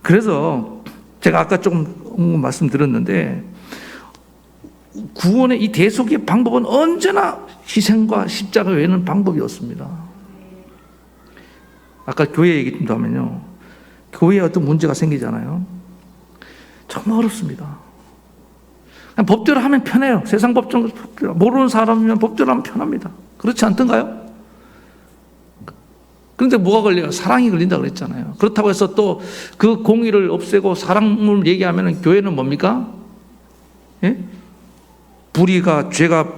그래서 제가 아까 조금 말씀드렸는데, 구원의 이 대속의 방법은 언제나 희생과 십자가 외에는 방법이 없습니다. 아까 교회 얘기 좀 하면요, 교회에 어떤 문제가 생기잖아요. 정말 어렵습니다. 그냥 법대로 하면 편해요. 세상 법정 모르는 사람이면 법대로 하면 편합니다. 그렇지 않던가요? 그런데 뭐가 걸려요? 사랑이 걸린다 그랬잖아요. 그렇다고 해서 또 그 공의를 없애고 사랑을 얘기하면 교회는 뭡니까? 예? 불의가 죄가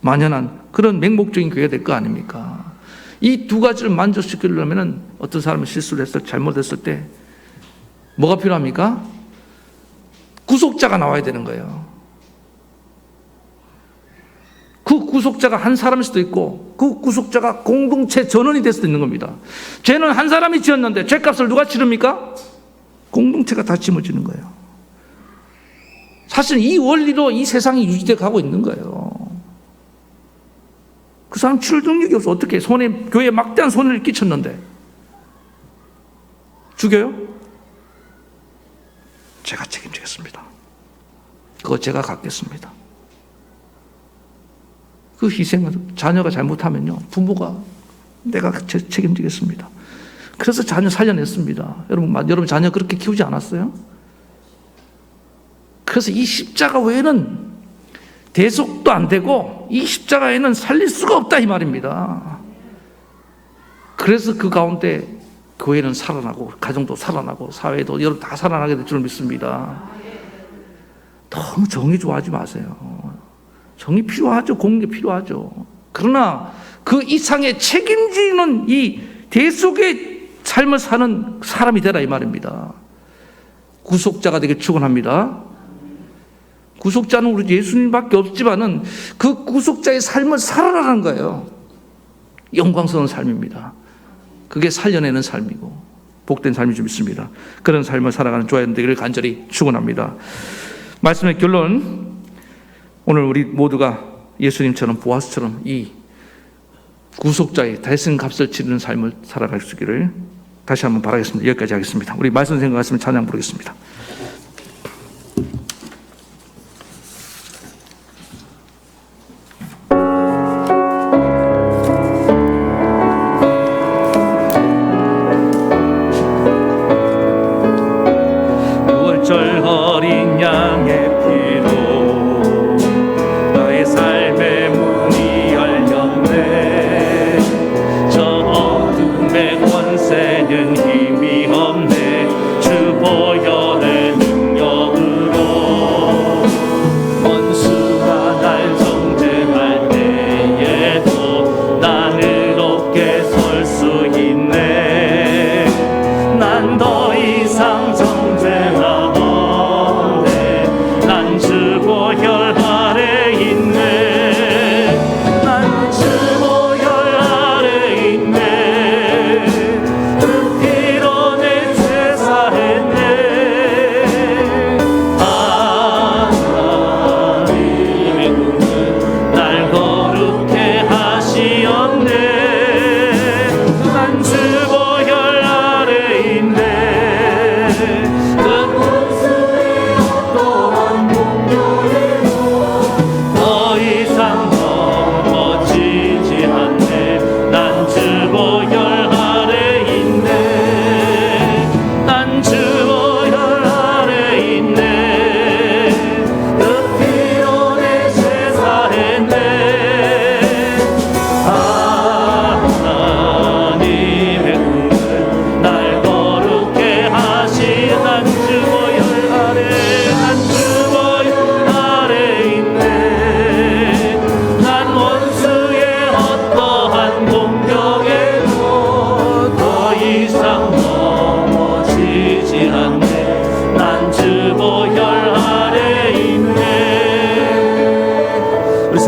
만연한 그런 맹목적인 교회가 될 거 아닙니까? 이 두 가지를 만족시키려면 어떤 사람이 실수를 했을 때, 잘못했을 때 뭐가 필요합니까? 구속자가 나와야 되는 거예요. 그 구속자가 한 사람일 수도 있고 그 구속자가 공동체 전원이 될 수도 있는 겁니다. 죄는 한 사람이 지었는데 죄값을 누가 치릅니까? 공동체가 다 짊어지는 거예요. 사실 이 원리로 이 세상이 유지되어 가고 있는 거예요. 그 사람 치를 능력이 없어. 어떻게 교회에 막대한 손해를 끼쳤는데 죽여요? 제가 책임지겠습니다. 그거 제가 갖겠습니다. 그 희생을 자녀가 잘못하면요, 부모가 내가 책임지겠습니다. 그래서 자녀 살려냈습니다. 여러분 자녀 그렇게 키우지 않았어요? 그래서 이 십자가 외에는 대속도 안 되고 이 십자가 외에는 살릴 수가 없다 이 말입니다. 그래서 그 가운데 교회는 살아나고 가정도 살아나고 사회도 여러분 다 살아나게 될 줄 믿습니다. 너무 정의 좋아하지 마세요. 정의 필요하죠. 공개 필요하죠. 그러나 그 이상의 책임지는 이 대속의 삶을 사는 사람이 되라 이 말입니다. 구속자가 되길 축원합니다. 구속자는 우리 예수님밖에 없지만은 그 구속자의 삶을 살아라는 거예요. 영광스러운 삶입니다. 그게 살려내는 삶이고 복된 삶이 좀 있습니다. 그런 삶을 살아가는 조합원 되기를 간절히 축원합니다. 말씀의 결론, 오늘 우리 모두가 예수님처럼 보아스처럼 이 구속자의 대신 값을 치르는 삶을 살아갈 수 있기를 다시 한번 바라겠습니다. 여기까지 하겠습니다. 우리 말씀 생각하시면 찬양 부르겠습니다.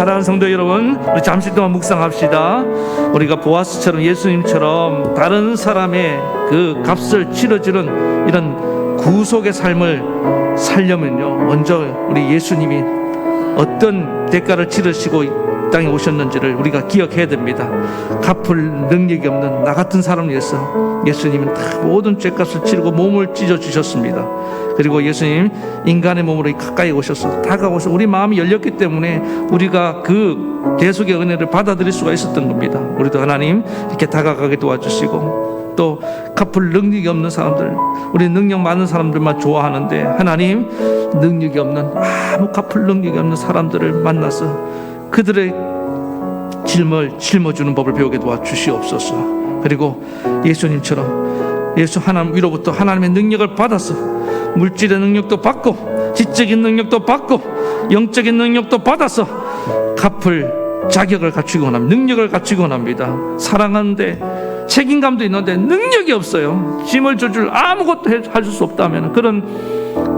사랑하는 성도 여러분, 우리 잠시 동안 묵상합시다. 우리가 보아스처럼 예수님처럼 다른 사람의 그 값을 치러주는 이런 구속의 삶을 살려면요, 먼저 우리 예수님이 어떤 대가를 치르시고 이 땅에 오셨는지를 우리가 기억해야 됩니다. 갚을 능력이 없는 나 같은 사람을 위해서 예수님은 다 모든 죄값을 치르고 몸을 찢어 주셨습니다. 그리고 예수님 인간의 몸으로 가까이 오셔서 다가오셔서 우리 마음이 열렸기 때문에 우리가 그 대속의 은혜를 받아들일 수가 있었던 겁니다. 우리도 하나님 이렇게 다가가게 도와주시고, 또 갚을 능력이 없는 사람들, 우리 능력 많은 사람들만 좋아하는데 하나님 능력이 없는, 아무 갚을 능력이 없는 사람들을 만나서 그들의 짐을 짊어주는 법을 배우게 도와주시옵소서. 그리고 예수님처럼 예수 하나님 위로부터 하나님의 능력을 받아서 물질의 능력도 받고 지적인 능력도 받고 영적인 능력도 받아서 갚을 자격을 갖추기 원합니다. 능력을 갖추기 원합니다. 사랑하는데 책임감도 있는데 능력이 없어요. 짐을 져줄 아무것도 할 수 없다면 그런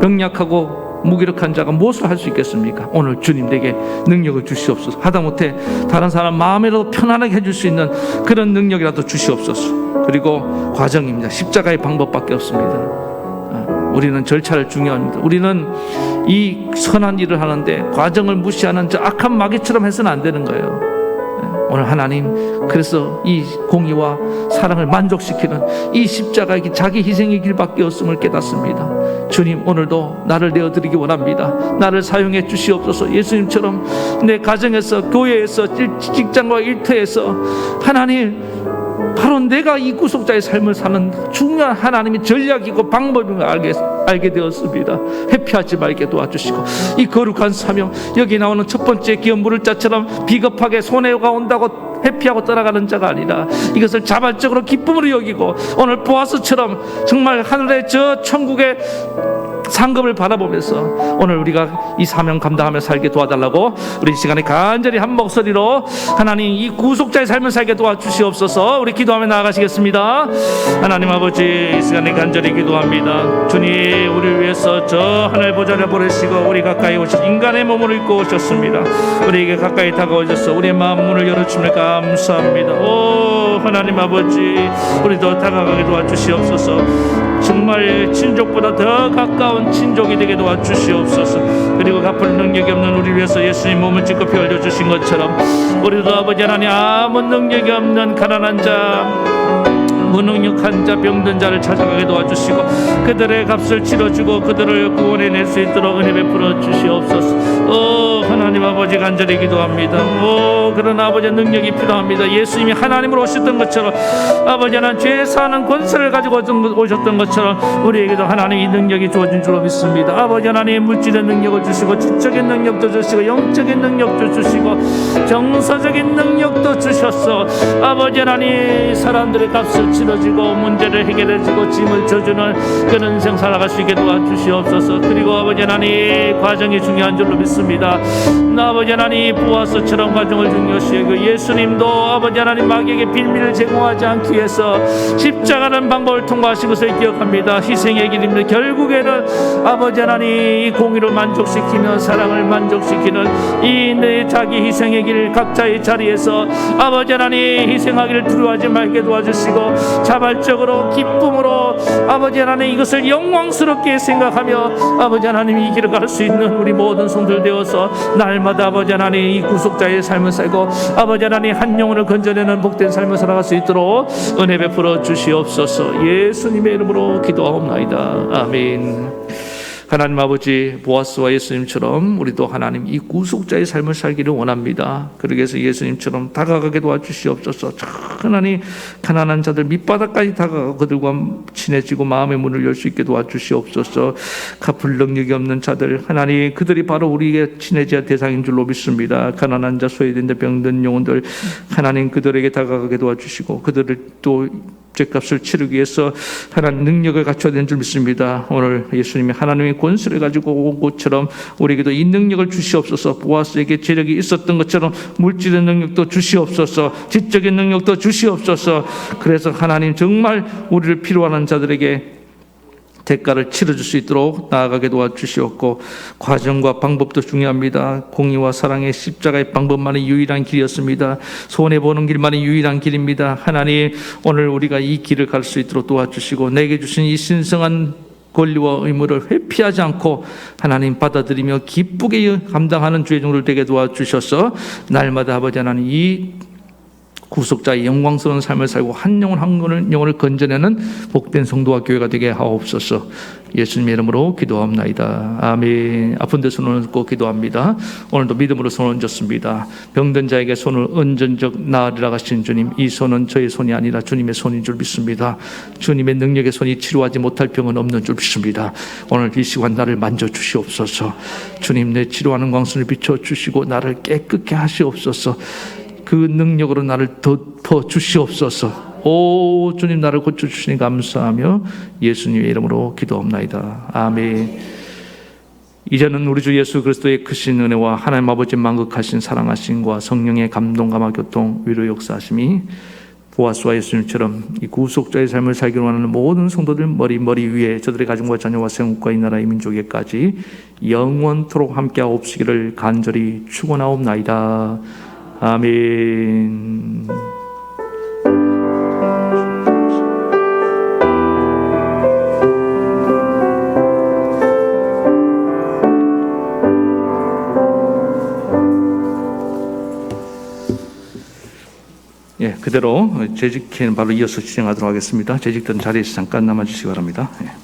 병약하고 무기력한 자가 무엇을 할 수 있겠습니까? 오늘 주님 내게 능력을 주시옵소서. 하다못해 다른 사람 마음이라도 편안하게 해줄 수 있는 그런 능력이라도 주시옵소서. 그리고 과정입니다. 십자가의 방법밖에 없습니다. 우리는 절차를 중요합니다. 우리는 이 선한 일을 하는데 과정을 무시하는 저 악한 마귀처럼 해서는 안 되는 거예요. 오늘 하나님 그래서 이 공의와 사랑을 만족시키는 이 십자가의 자기 희생의 길밖에 없음을 깨닫습니다. 주님 오늘도 나를 내어드리기 원합니다. 나를 사용해 주시옵소서. 예수님처럼 내 가정에서 교회에서 직장과 일터에서 하나님 바로 내가 이 구속자의 삶을 사는 중요한 하나님의 전략이고 방법임을 알게 되었습니다. 회피하지 말게 도와주시고 이 거룩한 사명 여기 나오는 첫 번째 기업 물을 자처럼 비겁하게 손해가 온다고 회피하고 떠나가는 자가 아니라 이것을 자발적으로 기쁨으로 여기고 오늘 보아스처럼 정말 하늘의 저 천국의 상급을 바라보면서 오늘 우리가 이 사명 감당하며 살게 도와달라고 우리 이 시간에 간절히 한 목소리로 하나님 이 구속자의 삶을 살게 도와주시옵소서. 우리 기도하며 나아가시겠습니다. 하나님 아버지 이 시간에 간절히 기도합니다. 주님 우리를 위해서 저 하늘 보좌를 보내시고 우리 가까이 오셔서 인간의 몸을 입고 오셨습니다. 우리에게 가까이 다가오셔서 우리의 마음 문을 열어주시면 감사합니다. 오 하나님 아버지 우리도 다가가게 도와주시옵소서. 정말 친족보다 더 가까운 친족이 되게 도와주시옵소서. 그리고 갚을 능력이 없는 우리를 위해서 예수님 몸을 찢고 피 흘려주신 것처럼 우리도 아버지 하나님 아무 능력이 없는 가난한 자 무능력한 자 병든 자를 찾아가게 도와주시고 그들의 값을 치러주고 그들을 구원해낼 수 있도록 은혜 베풀어 주시옵소서. 하나님 아버지 간절히 기도합니다. 그런 아버지의 능력이 필요합니다. 예수님이 하나님으로 오셨던 것처럼 아버지 하나님 죄 사는 권세를 가지고 오셨던 것처럼 우리에게도 하나님의 능력이 주어진 줄로 믿습니다. 아버지 하나님 물질의 능력을 주시고 지적인 능력도 주시고 영적인 능력도 주시고 정서적인 능력도 주셔서 아버지 하나님 사람들의 값을 치러주고 문제를 해결해주고 짐을 져주는 그런 인생 살아갈 수 있게 도와주시옵소서. 그리고 아버지 하나님 과정이 중요한 줄로 믿습니다. 아버지 하나님 보아스처럼 과정을 중요시 여기고 예수님도 아버지 하나님 마귀에게 빌미를 제공하지 않기 위해서 십자가라는 방법을 통과하신 것을 기억합니다. 희생의 길입니다. 결국에는 아버지 하나님 이 공의를 만족시키며 사랑을 만족시키는 이 내 자기 희생의 길 각자의 자리에서 아버지 하나님 희생하기를 두려워하지 말게 도와주시고 자발적으로 기쁨으로 아버지 하나님 이것을 영광스럽게 생각하며 아버지 하나님 이 길을 갈 수 있는 우리 모든 성들 되어서 날마다 아버지 하나님 이 구속자의 삶을 살고 아버지 하나님 한 영혼을 건져내는 복된 삶을 살아갈 수 있도록 은혜 베풀어 주시옵소서. 예수님의 이름으로 기도하옵나이다. 아멘. 하나님 아버지 보아스와 예수님처럼 우리도 하나님 이 구속자의 삶을 살기를 원합니다. 그러기 위해서 예수님처럼 다가가게 도와주시옵소서. 하나님 가난한 자들 밑바닥까지 다가가 그들과 친해지고 마음의 문을 열 수 있게 도와주시옵소서. 갚을 능력이 없는 자들 하나님 그들이 바로 우리에게 친해져야 대상인 줄로 믿습니다. 가난한 자 소외된 자 병든 영혼들 하나님 그들에게 다가가게 도와주시고 그들을 또 죄값을 치르기 위해서 하나님 능력을 갖춰야 되는 줄 믿습니다. 오늘 예수님이 하나님의 권세를 가지고 온 것처럼 우리에게도 이 능력을 주시옵소서. 보아스에게 재력이 있었던 것처럼 물질의 능력도 주시옵소서. 지적인 능력도 주시옵소서. 그래서 하나님 정말 우리를 필요하는 자들에게 대가를 치러줄 수 있도록 나아가게 도와주시옵고 과정과 방법도 중요합니다. 공의와 사랑의 십자가의 방법만이 유일한 길이었습니다. 손해보는 길만이 유일한 길입니다. 하나님 오늘 우리가 이 길을 갈 수 있도록 도와주시고 내게 주신 이 신성한 권리와 의무를 회피하지 않고 하나님 받아들이며 기쁘게 감당하는 주의 종들 되게 도와주셔서 날마다 아버지 하나님 이 구속자의 영광스러운 삶을 살고 한 영혼 한 영혼을 건져내는 복된 성도와 교회가 되게 하옵소서. 예수님의 이름으로 기도합나이다. 아멘. 아픈 데 손을 얹고 기도합니다. 오늘도 믿음으로 손을 얹었습니다. 병든 자에게 손을 얹은 적 나으리라 하신 주님, 이 손은 저의 손이 아니라 주님의 손인 줄 믿습니다. 주님의 능력의 손이 치료하지 못할 병은 없는 줄 믿습니다. 오늘 이 시간 나를 만져주시옵소서. 주님 내 치료하는 광선을 비춰주시고 나를 깨끗게 하시옵소서. 그 능력으로 나를 덮어 주시옵소서. 오 주님 나를 고쳐주시니 감사하며 예수님의 이름으로 기도합나이다. 아멘. 이제는 우리 주 예수 그리스도의 크신 은혜와 하나님 아버지 만극하신 사랑하심과 성령의 감동 감화 교통 위로 역사하심이 보아스와 예수님처럼 이 구속자의 삶을 살기로 하는 모든 성도들 머리 위에 저들의 가정과 자녀와 생국과 이 나라의 민족에까지 영원토록 함께하옵시기를 간절히 축원하옵나이다. 아멘. 예, 그대로 재직회는 바로 이어서 진행하도록 하겠습니다. 재직된 자리에서 잠깐 남아주시기 바랍니다. 예.